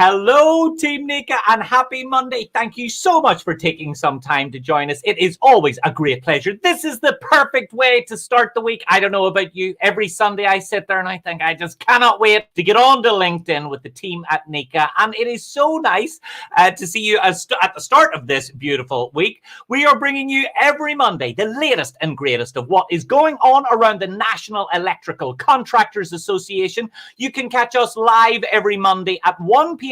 Hello, Team NECA, and happy Monday. Thank you so much for taking some time to join us. It is always a great pleasure. This is the perfect way to start the week. I don't know about you. Every Sunday I sit there and I think I just cannot wait to get on to LinkedIn with the team at NECA. And it is so nice to see you at the start of this beautiful week. We are bringing you every Monday the latest and greatest of what is going on around the National Electrical Contractors Association. You can catch us live every Monday at 1 p.m.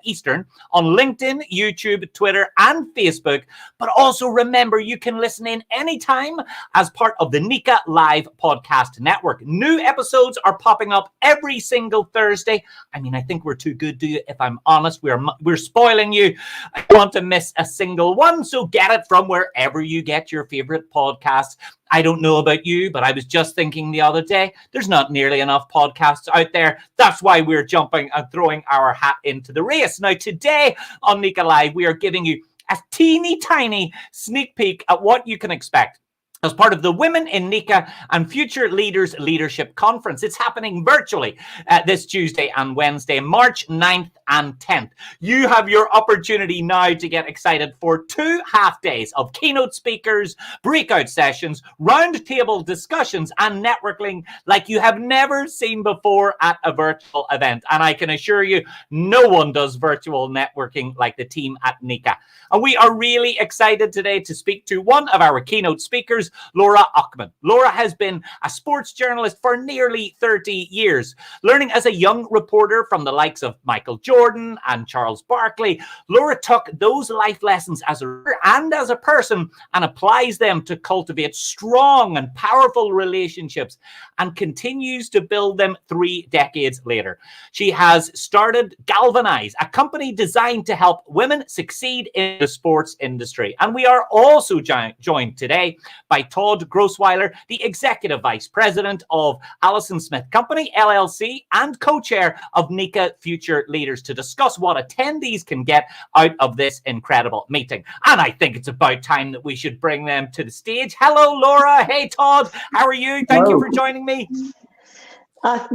Eastern on LinkedIn, YouTube, Twitter, and Facebook. But also remember, you can listen in anytime as part of the NECA Live Podcast Network. New episodes are popping up every single Thursday. I mean, I think we're too good to you. If I'm honest, we're spoiling you. I don't want to miss a single one, so get it from wherever you get your favorite podcasts. I don't know about you, but I was just thinking the other day, there's not nearly enough podcasts out there. That's why we're jumping and throwing our hat into the race. Now, today on NECA Live, we are giving you a teeny tiny sneak peek at what you can expect as part of the Women in NECA and Future Leaders Leadership Conference. It's happening virtually this Tuesday and Wednesday, March 9th and 10th. You have your opportunity now to get excited for 2 half days of keynote speakers, breakout sessions, roundtable discussions, and networking like you have never seen before at a virtual event. And I can assure you, no one does virtual networking like the team at NECA. And we are really excited today to speak to one of our keynote speakers, Laura Okmin. Laura has been a sports journalist for nearly 30 years. Learning as a young reporter from the likes of Michael Jordan and Charles Barkley, Laura took those life lessons as a reader and as a person and applies them to cultivate strong and powerful relationships and continues to build them 3 decades later. She has started GALvanize, a company designed to help women succeed in the sports industry. And we are also joined today by Todd Grossweiler, the Executive Vice President of Allison-Smith Company, LLC, and co-chair of NECA Future Leaders to discuss what attendees can get out of this incredible meeting. And I think it's about time that we should bring them to the stage. Hello, Laura. Hey, Todd. How are you? Thank you for joining me.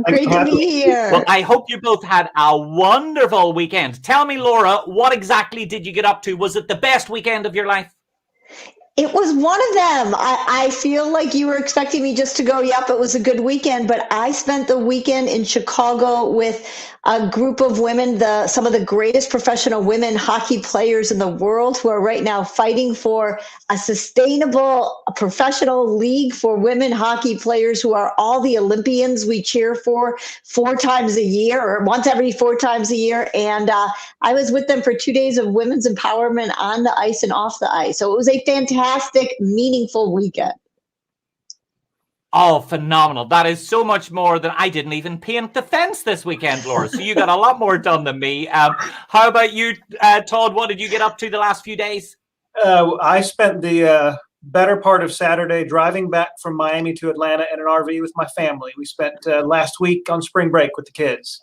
Great to be here. Well, I hope you both had a wonderful weekend. Tell me, Laura, what exactly did you get up to? Was it the best weekend of your life? It was one of them. I feel like you were expecting me just to go, yep, it was a good weekend, but I spent the weekend in Chicago with a group of women, some of the greatest professional women hockey players in the world who are right now fighting for a sustainable professional league for women hockey players who are all the Olympians we cheer for 4 times a year or once every 4 times a year. And I was with them for 2 days of women's empowerment on the ice and off the ice. So it was a fantastic, meaningful weekend. Oh, phenomenal. That is so much more than I didn't even paint the fence this weekend, Laura. So you got a lot more done than me. How about you, Todd? What did you get up to the last few days? I spent the better part of Saturday driving back from Miami to Atlanta in an RV with my family. We spent last week on spring break with the kids.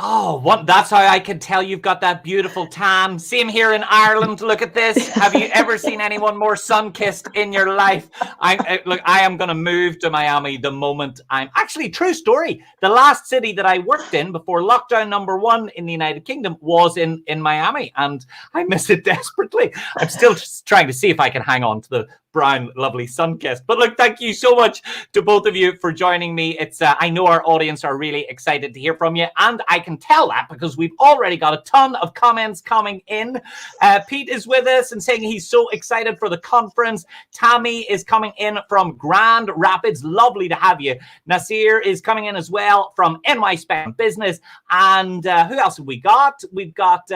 Oh, that's how I can tell you've got that beautiful tan. Same here in Ireland. Look at this. Have you ever seen anyone more sun-kissed in your life? I am going to move to Miami the moment actually, true story. The last city that I worked in before lockdown #1 in the United Kingdom was in Miami, and I miss it desperately. I'm still just trying to see if I can hang on to the brown, lovely sun-kissed. But look, thank you so much to both of you for joining me. It's I know our audience are really excited to hear from you, and I can tell that because we've already got a ton of comments coming in. Pete is with us and saying he's so excited for the conference. Tammy is coming in from Grand Rapids. Lovely to have you. Nasir is coming in as well from NY Spec Business. And who else have we got? We've got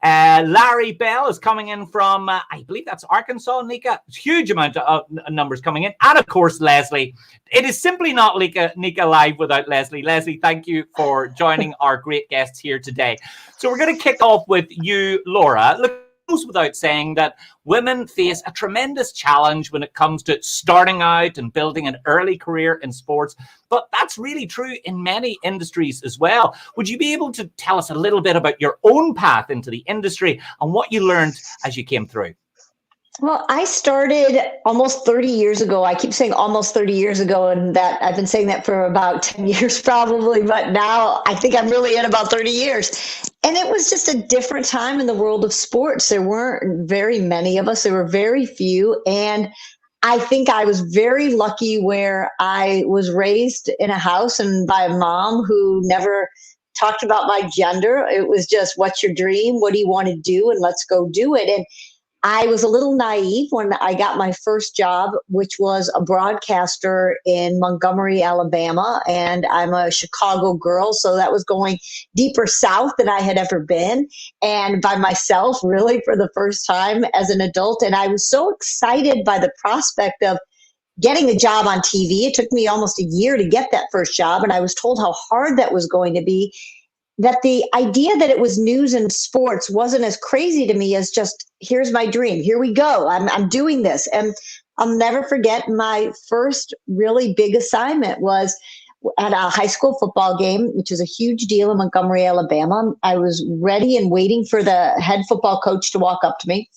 Larry Bell is coming in from, I believe that's Arkansas, NECA. Huge amount of numbers coming in. And of course, Leslie. It is simply not NECA Live without Leslie. Leslie, thank you for joining our great guests here today. So we're going to kick off with you, Laura. Look, it goes without saying that women face a tremendous challenge when it comes to starting out and building an early career in sports. But that's really true in many industries as well. Would you be able to tell us a little bit about your own path into the industry and what you learned as you came through? Well, I started almost 30 years ago. I keep saying almost 30 years ago, and that I've been saying that for about 10 years probably, but now I think I'm really in about 30 years. And it was just a different time in the world of sports. There weren't very many of us, there were very few. And I think I was very lucky where I was raised in a house and by a mom who never talked about my gender. It was just, what's your dream? What do you want to do? And let's go do it. And I was a little naive when I got my first job, which was a broadcaster in Montgomery, Alabama. And I'm a Chicago girl, so that was going deeper south than I had ever been. And by myself, really, for the first time as an adult. And I was so excited by the prospect of getting a job on TV. It took me almost a year to get that first job. And I was told how hard that was going to be, that the idea that it was news and sports wasn't as crazy to me as just, here's my dream. Here we go. I'm doing this. And I'll never forget my first really big assignment was at a high school football game, which is a huge deal in Montgomery, Alabama. I was ready and waiting for the head football coach to walk up to me.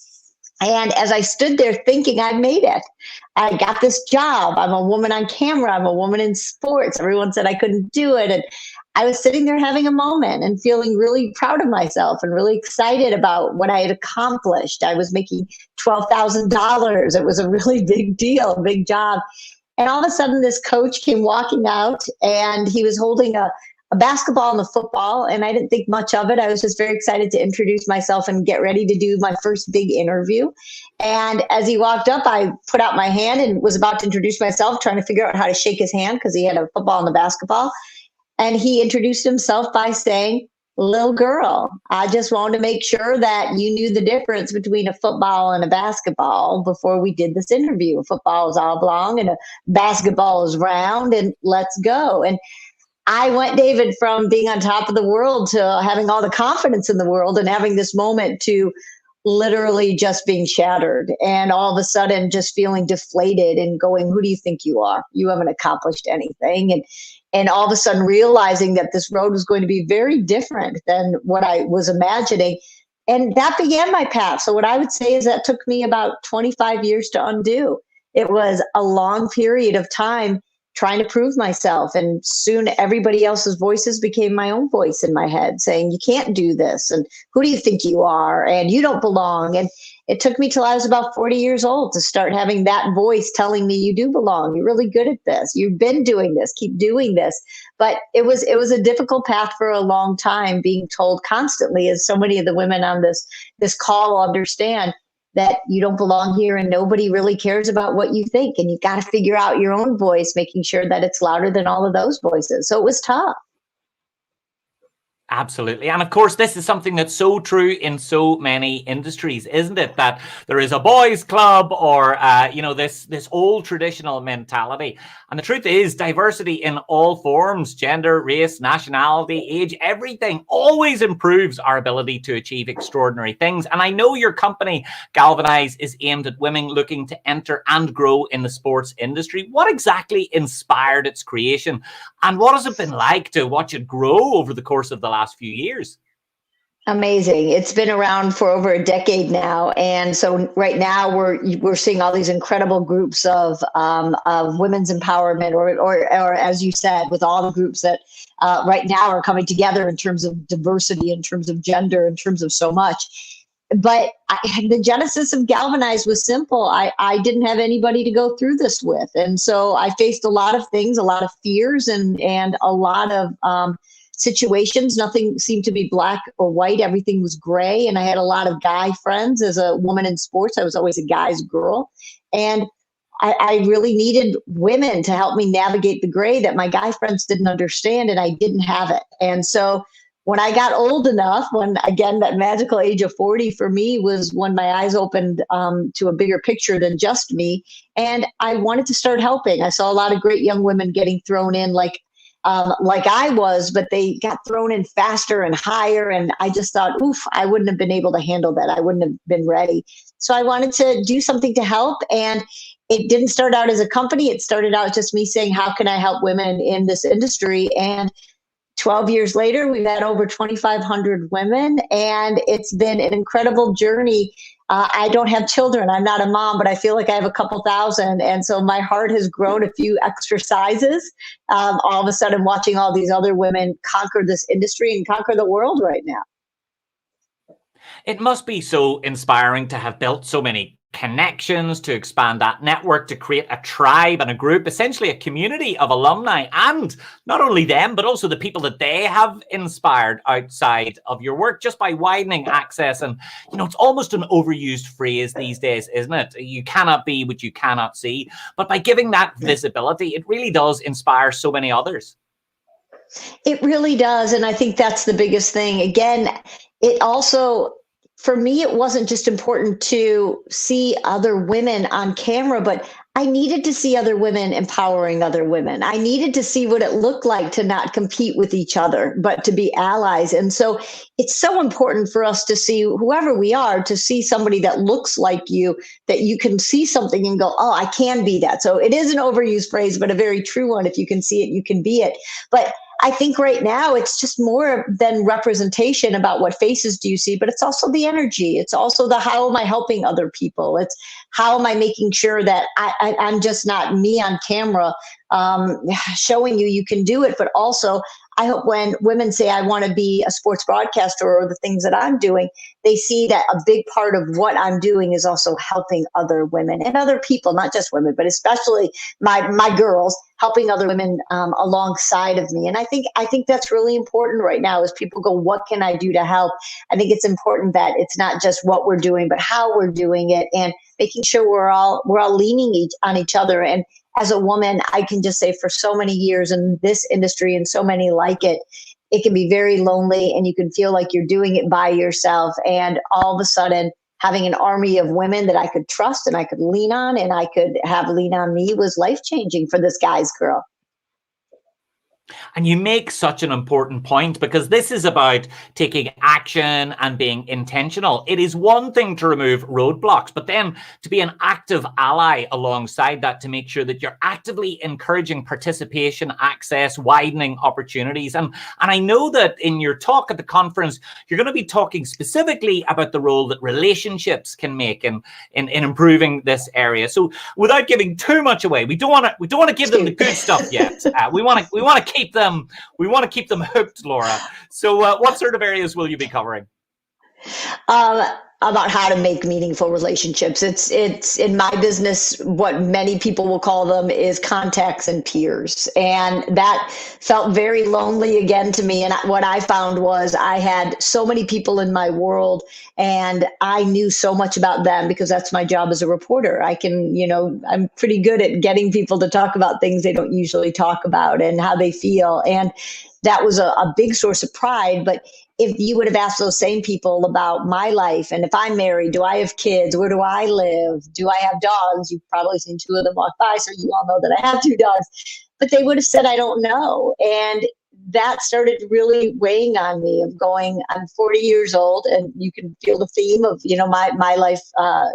And as I stood there thinking I made it, I got this job. I'm a woman on camera. I'm a woman in sports. Everyone said I couldn't do it. And I was sitting there having a moment and feeling really proud of myself and really excited about what I had accomplished. I was making $12,000. It was a really big deal, a big job. And all of a sudden, this coach came walking out and he was holding a basketball and a football. And I didn't think much of it. I was just very excited to introduce myself and get ready to do my first big interview. And as he walked up, I put out my hand and was about to introduce myself, trying to figure out how to shake his hand because he had a football and a basketball. And he introduced himself by saying, "Little girl, I just wanted to make sure that you knew the difference between a football and a basketball before we did this interview. A football is oblong and a basketball is round, and let's go." And I went, David, from being on top of the world to having all the confidence in the world and having this moment to literally just being shattered and all of a sudden just feeling deflated and going, who do you think you are? You haven't accomplished anything. And all of a sudden realizing that this road was going to be very different than what I was imagining. And that began my path. So what I would say is that took me about 25 years to undo. It was a long period of time trying to prove myself. And soon everybody else's voices became my own voice in my head saying, you can't do this. And who do you think you are? And you don't belong. And it took me till I was about 40 years old to start having that voice telling me, you do belong. You're really good at this. You've been doing this. Keep doing this. But it was a difficult path for a long time, being told constantly, as so many of the women on this call understand, that you don't belong here and nobody really cares about what you think. And you've got to figure out your own voice, making sure that it's louder than all of those voices. So it was tough. Absolutely. And of course, this is something that's so true in so many industries, isn't it? That there is a boys club or, this old traditional mentality. And the truth is diversity in all forms, gender, race, nationality, age, everything always improves our ability to achieve extraordinary things. And I know your company, GALvanize, is aimed at women looking to enter and grow in the sports industry. What exactly inspired its creation? And what has it been like to watch it grow over the course of the last few years? Amazing. It's been around for over a decade now. And so right now we're seeing all these incredible groups of women's empowerment or as you said, with all the groups that right now are coming together in terms of diversity, in terms of gender, in terms of so much. But the genesis of GALvanize was simple. I didn't have anybody to go through this with. And so I faced a lot of things, a lot of fears and a lot of situations. Nothing seemed to be black or white. Everything was gray. And I had a lot of guy friends. As a woman in sports, I was always a guy's girl. And I really needed women to help me navigate the gray that my guy friends didn't understand, and I didn't have it. And so when I got old enough, when again, that magical age of 40 for me was when my eyes opened to a bigger picture than just me. And I wanted to start helping. I saw a lot of great young women getting thrown in like I was, but they got thrown in faster and higher. And I just thought, oof, I wouldn't have been able to handle that. I wouldn't have been ready. So I wanted to do something to help. And it didn't start out as a company. It started out just me saying, how can I help women in this industry? And 12 years later, we've had over 2,500 women, and it's been an incredible journey. I don't have children. I'm not a mom, but I feel like I have a couple thousand. And so my heart has grown a few extra sizes. All of a sudden, watching all these other women conquer this industry and conquer the world right now. It must be so inspiring to have built so many connections, to expand that network, to create a tribe and a group, essentially a community of alumni, and not only them, but also the people that they have inspired outside of your work, just by widening access. And, you know, it's almost an overused phrase these days, isn't it? You cannot be what you cannot see. But by giving that visibility, it really does inspire so many others. It really does. And I think that's the biggest thing. Again, it also, for me, it wasn't just important to see other women on camera, but I needed to see other women empowering other women. I needed to see what it looked like to not compete with each other, but to be allies. And so it's so important for us to see, whoever we are, to see somebody that looks like you, that you can see something and go, oh, I can be that. So it is an overused phrase, but a very true one. If you can see it, you can be it. But I think right now it's just more than representation about what faces do you see, but it's also the energy. It's also the how am I helping other people? It's how am I making sure that I'm just not me on camera showing you can do it, but also I hope when women say, I want to be a sports broadcaster or the things that I'm doing, they see that a big part of what I'm doing is also helping other women and other people, not just women, but especially my girls, helping other women alongside of me. And I think that's really important right now as people go, what can I do to help? I think it's important that it's not just what we're doing, but how we're doing it, and making sure we're all leaning on each other. And as a woman, I can just say for so many years in this industry and so many like it, it can be very lonely and you can feel like you're doing it by yourself. And all of a sudden, having an army of women that I could trust and I could lean on and I could have lean on me was life-changing for this guy's girl. And you make such an important point, because this is about taking action and being intentional. It is one thing to remove roadblocks, but then to be an active ally alongside that, to make sure that you're actively encouraging participation, access, widening opportunities. And I know that in your talk at the conference, you're going to be talking specifically about the role that relationships can make in improving this area. So without giving too much away, we don't want to give them the good stuff yet. We want to keep them hooked, Laura. So what sort of areas will you be covering? About how to make meaningful relationships. It's in my business, what many people will call them is contacts and peers. And that felt very lonely again to me. And what I found was I had so many people in my world and I knew so much about them because that's my job as a reporter. I'm pretty good at getting people to talk about things they don't usually talk about and how they feel. And that was a big source of pride. But if you would have asked those same people about my life, and if I'm married, do I have kids? Where do I live? Do I have dogs? You've probably seen two of them walk by, so you all know that I have two dogs. But they would have said, I don't know. And that started really weighing on me of going, I'm 40 years old, and you can feel the theme of, my life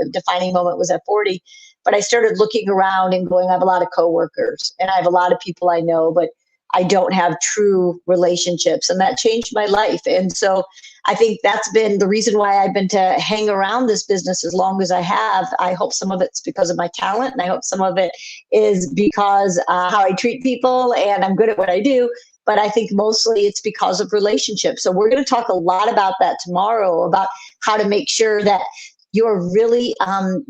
defining moment was at 40. But I started looking around and going, I have a lot of coworkers and I have a lot of people I know, but I don't have true relationships, and that changed my life. And so I think that's been the reason why I've been to hang around this business as long as I have. I hope some of it's because of my talent, and I hope some of it is because how I treat people, and I'm good at what I do. But I think mostly it's because of relationships. So we're going to talk a lot about that tomorrow, about how to make sure that you're really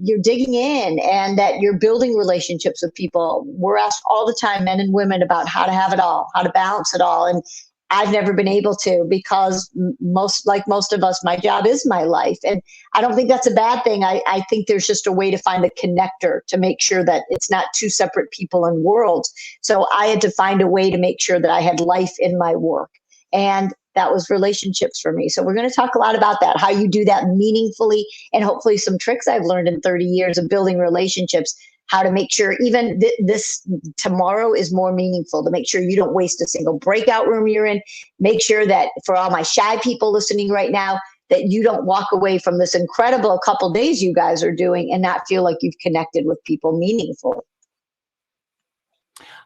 you're digging in and that you're building relationships with people. We're asked all the time, men and women, about how to have it all, how to balance it all. And I've never been able to, because most of us, my job is my life. And I don't think that's a bad thing. I think there's just a way to find a connector to make sure that it's not two separate people and worlds. So I had to find a way to make sure that I had life in my work. And that was relationships for me. So we're going to talk a lot about that, how you do that meaningfully, and hopefully some tricks I've learned in 30 years of building relationships, how to make sure even this tomorrow is more meaningful, to make sure you don't waste a single breakout room you're in. Make sure that for all my shy people listening right now, that you don't walk away from this incredible couple days you guys are doing and not feel like you've connected with people meaningfully.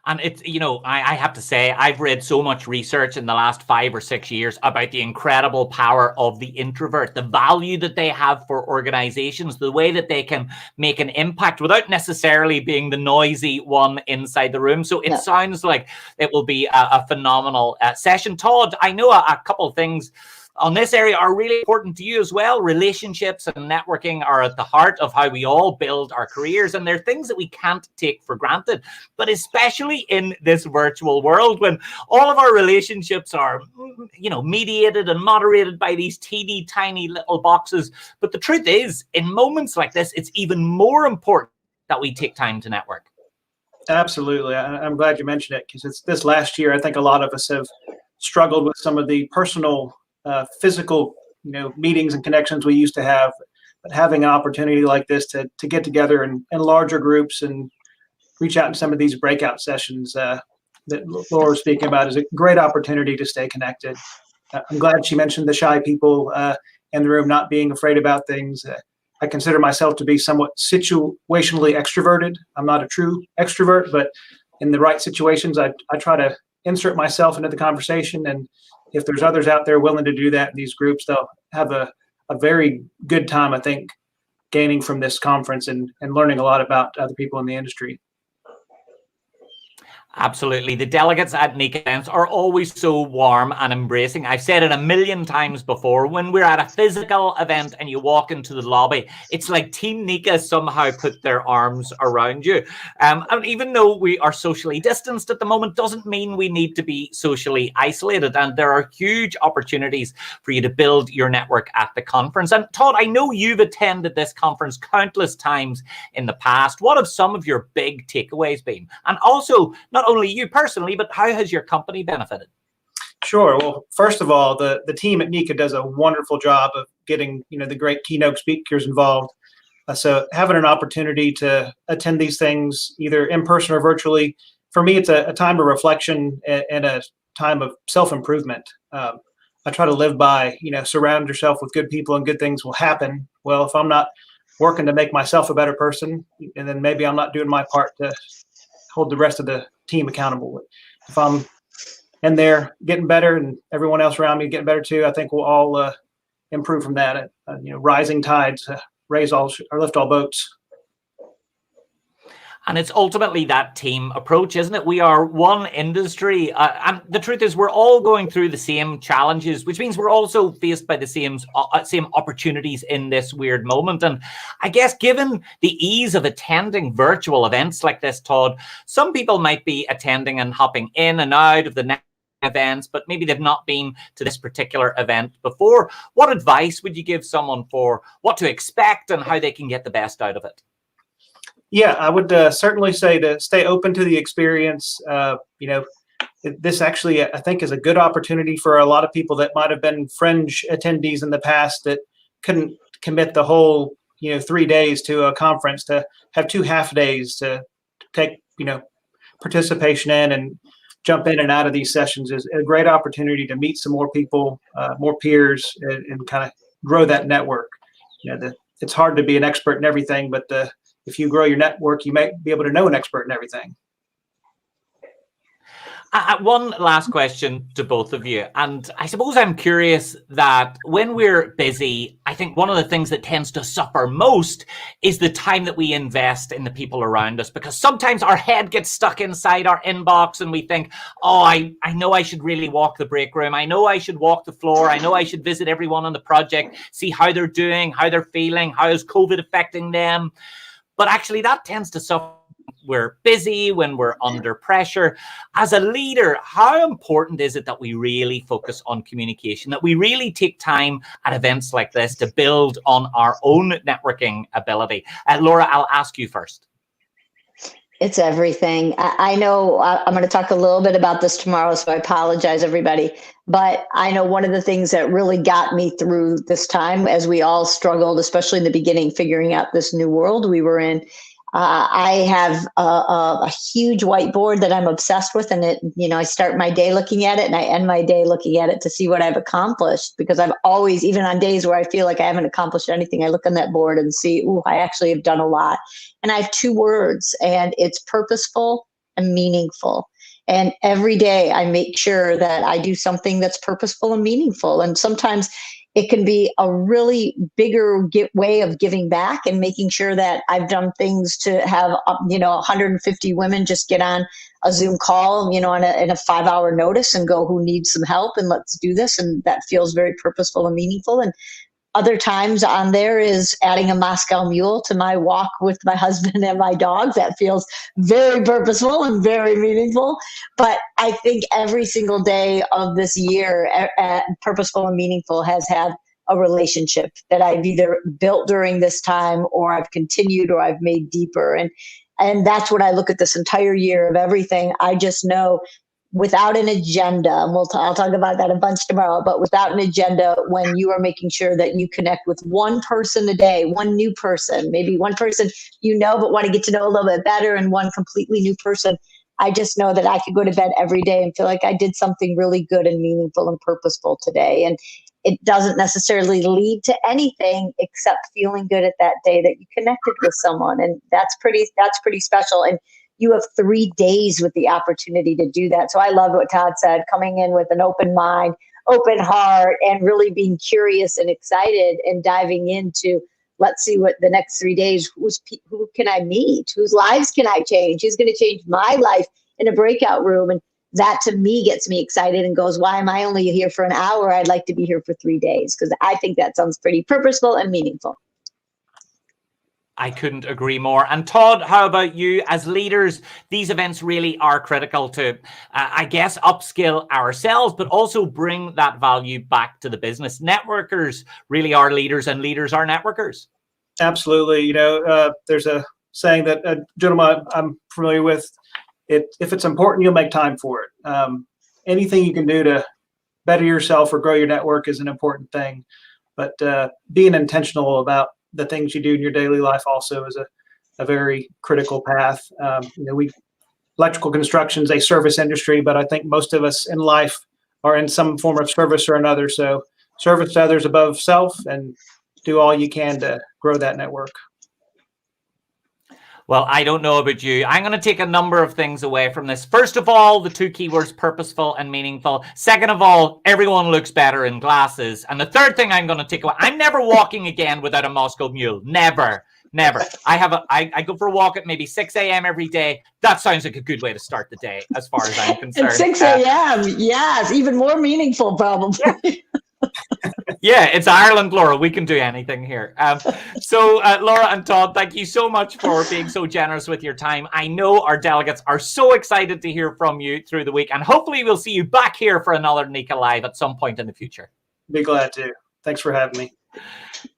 And it's, I have to say, I've read so much research in the last 5 or 6 years about the incredible power of the introvert, the value that they have for organizations, the way that they can make an impact without necessarily being the noisy one inside the room. So it sounds like it will be a phenomenal session. Todd, I know a couple of things on this area are really important to you as well. Relationships and networking are at the heart of how we all build our careers, and they're things that we can't take for granted, but especially in this virtual world when all of our relationships are, mediated and moderated by these teeny tiny little boxes. But the truth is, in moments like this, it's even more important that we take time to network. Absolutely. I'm glad you mentioned it, because it's this last year, I think a lot of us have struggled with some of the personal physical, meetings and connections we used to have, but having an opportunity like this to get together in larger groups and reach out in some of these breakout sessions that Laura was speaking about is a great opportunity to stay connected. I'm glad she mentioned the shy people in the room not being afraid about things. I consider myself to be somewhat situationally extroverted. I'm not a true extrovert, but in the right situations, I try to insert myself into the conversation, and if there's others out there willing to do that in these groups, they'll have a very good time, I think, gaining from this conference and learning a lot about other people in the industry. Absolutely. The delegates at NECA events are always so warm and embracing. I've said it a million times before. When we're at a physical event and you walk into the lobby, it's like Team NECA somehow put their arms around you. And even though we are socially distanced at the moment, doesn't mean we need to be socially isolated. And there are huge opportunities for you to build your network at the conference. And Todd, I know you've attended this conference countless times in the past. What have some of your big takeaways been? And also, not only you personally, but how has your company benefited? Sure. Well, first of all, the team at NECA does a wonderful job of getting the great keynote speakers involved. So having an opportunity to attend these things either in person or virtually, for me, it's a time of reflection and a time of self-improvement. I try to live by, surround yourself with good people and good things will happen. Well, if I'm not working to make myself a better person, and then maybe I'm not doing my part to hold the rest of the team accountable. If I'm in there getting better and everyone else around me getting better too, I think we'll all improve from that. Rising tides lift all boats. And it's ultimately that team approach, isn't it? We are one industry. And the truth is we're all going through the same challenges, which means we're also faced by the same opportunities in this weird moment. And I guess given the ease of attending virtual events like this, Todd, some people might be attending and hopping in and out of the next events, but maybe they've not been to this particular event before. What advice would you give someone for what to expect and how they can get the best out of it? Yeah, I would certainly say to stay open to the experience. This actually, I think, is a good opportunity for a lot of people that might have been fringe attendees in the past that couldn't commit the whole, 3 days to a conference, to have 2 half days to take, participation in and jump in and out of these sessions is a great opportunity to meet some more people, more peers, and kind of grow that network. It's hard to be an expert in everything, but if you grow your network, you might be able to know an expert in everything. One last question to both of you. And I suppose I'm curious that when we're busy, I think one of the things that tends to suffer most is the time that we invest in the people around us, because sometimes our head gets stuck inside our inbox and we think, oh, I know I should really walk the break room. I know I should walk the floor. I know I should visit everyone on the project, see how they're doing, how they're feeling, how is COVID affecting them. But actually that tends to suffer. We're busy, when we're under pressure. As a leader, how important is it that we really focus on communication, that we really take time at events like this to build on our own networking ability? Laura, I'll ask you first. It's everything. I know I'm going to talk a little bit about this tomorrow, so I apologize, everybody. But I know one of the things that really got me through this time, as we all struggled, especially in the beginning, figuring out this new world we were in, I have a huge whiteboard that I'm obsessed with, and I start my day looking at it and I end my day looking at it to see what I've accomplished, because I've always, even on days where I feel like I haven't accomplished anything, I look on that board and see, ooh, I actually have done a lot. And I have 2 words, and it's purposeful and meaningful. And every day I make sure that I do something that's purposeful and meaningful. And sometimes it can be a really bigger way of giving back and making sure that I've done things to have, 150 women just get on a Zoom call, in a 5-hour notice and go, who needs some help, and let's do this. And that feels very purposeful and meaningful. And other times on there is adding a Moscow Mule to my walk with my husband and my dogs. That feels very purposeful and very meaningful. But I think every single day of this year, purposeful and meaningful has had a relationship that I've either built during this time or I've continued or I've made deeper. And that's what I look at this entire year of everything. I just know without an agenda, and I'll talk about that a bunch tomorrow, but without an agenda, when you are making sure that you connect with one person a day, one new person, maybe one person but want to get to know a little bit better, and one completely new person, I just know that I could go to bed every day and feel like I did something really good and meaningful and purposeful today. And it doesn't necessarily lead to anything except feeling good at that day that you connected with someone. And that's pretty special. And you have 3 days with the opportunity to do that. So I love what Todd said, coming in with an open mind, open heart, and really being curious and excited and diving into, let's see what the next 3 days, who can I meet? Whose lives can I change? Who's going to change my life in a breakout room? And that to me gets me excited and goes, why am I only here for an hour? I'd like to be here for 3 days, because I think that sounds pretty purposeful and meaningful. I couldn't agree more. And Todd, how about you? As leaders, these events really are critical to, I guess, upskill ourselves, but also bring that value back to the business. Networkers really are leaders, and leaders are networkers. Absolutely. There's a saying that a gentleman I'm familiar with, if it's important, you'll make time for it. Anything you can do to better yourself or grow your network is an important thing. But being intentional about the things you do in your daily life also is a very critical path. Electrical construction is a service industry, but I think most of us in life are in some form of service or another. So service to others above self, and do all you can to grow that network. Well, I don't know about you. I'm going to take a number of things away from this. First of all, the 2 keywords, purposeful and meaningful. Second of all, everyone looks better in glasses. And the third thing I'm going to take away, I'm never walking again without a Moscow Mule. Never. I go for a walk at maybe 6 a.m. every day. That sounds like a good way to start the day, as far as I'm concerned. At 6 a.m. Yes, even more meaningful, probably. Yeah, it's Ireland, Laura. We can do anything here. So, Laura and Todd, thank you so much for being so generous with your time. I know our delegates are so excited to hear from you through the week, and hopefully we'll see you back here for another NECA Live at some point in the future. Be glad to. Thanks for having me.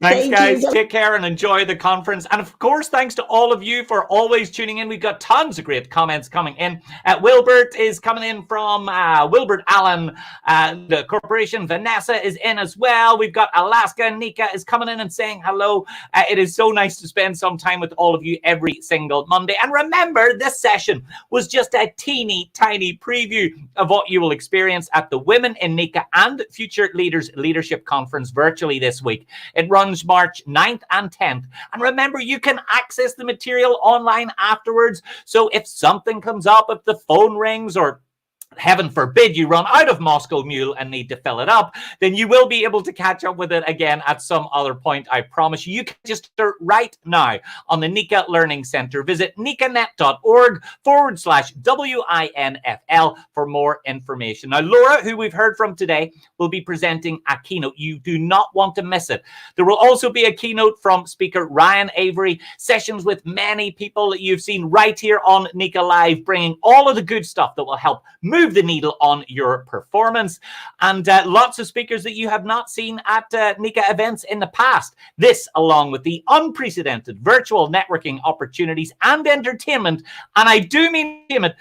Thanks, guys. Take care and enjoy the conference. And of course, thanks to all of you for always tuning in. We've got tons of great comments coming in. Wilbert is coming in from Wilbert Allen, the corporation. Vanessa is in as well. We've got Alaska. NECA is coming in and saying hello. It is so nice to spend some time with all of you every single Monday. And remember, this session was just a teeny tiny preview of what you will experience at the Women in NECA and Future Leaders Leadership Conference virtually this week. It runs March 9th and 10th. And remember, you can access the material online afterwards. So if something comes up, if the phone rings, or heaven forbid you run out of Moscow Mule and need to fill it up, then you will be able to catch up with it again at some other point. I promise you. You can just start right now on the NECA Learning Center. Visit necanet.org/WINFL for more information. Now, Laura, who we've heard from today, will be presenting a keynote. You do not want to miss it. There will also be a keynote from speaker Ryan Avery, sessions with many people that you've seen right here on NECA Live, bringing all of the good stuff that will help move the needle on your performance, and lots of speakers that you have not seen at NECA events in the past. This, along with the unprecedented virtual networking opportunities and entertainment, and I do mean entertainment,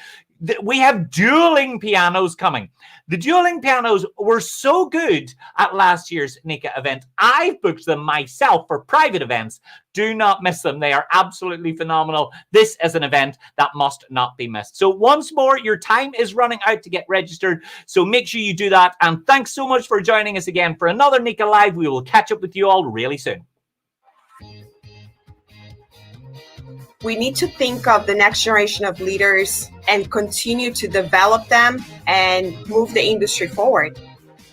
we have dueling pianos coming. The dueling pianos were so good at last year's NECA event. I've booked them myself for private events. Do not miss them. They are absolutely phenomenal. This is an event that must not be missed. So once more, your time is running out to get registered. So make sure you do that. And thanks so much for joining us again for another NECA Live. We will catch up with you all really soon. We need to think of the next generation of leaders and continue to develop them and move the industry forward.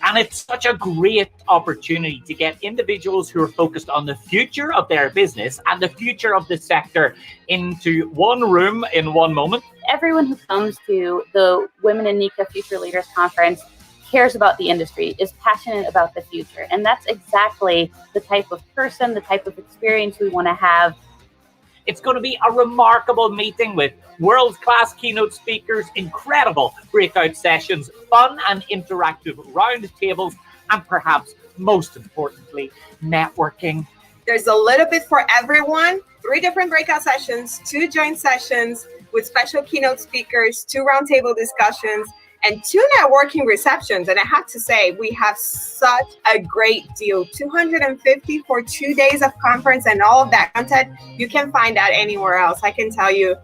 And it's such a great opportunity to get individuals who are focused on the future of their business and the future of the sector into one room in one moment. Everyone who comes to the Women in NECA Future Leaders Conference cares about the industry, is passionate about the future. And that's exactly the type of person, the type of experience we want to have. It's going to be a remarkable meeting with world-class keynote speakers, incredible breakout sessions, fun and interactive round tables, and perhaps most importantly, networking. There's a little bit for everyone. 3 different breakout sessions, 2 joint sessions with special keynote speakers, 2 roundtable discussions, and 2 networking receptions. And I have to say, we have such a great deal. $250 for 2 days of conference and all of that content. You can find that anywhere else. I can tell you,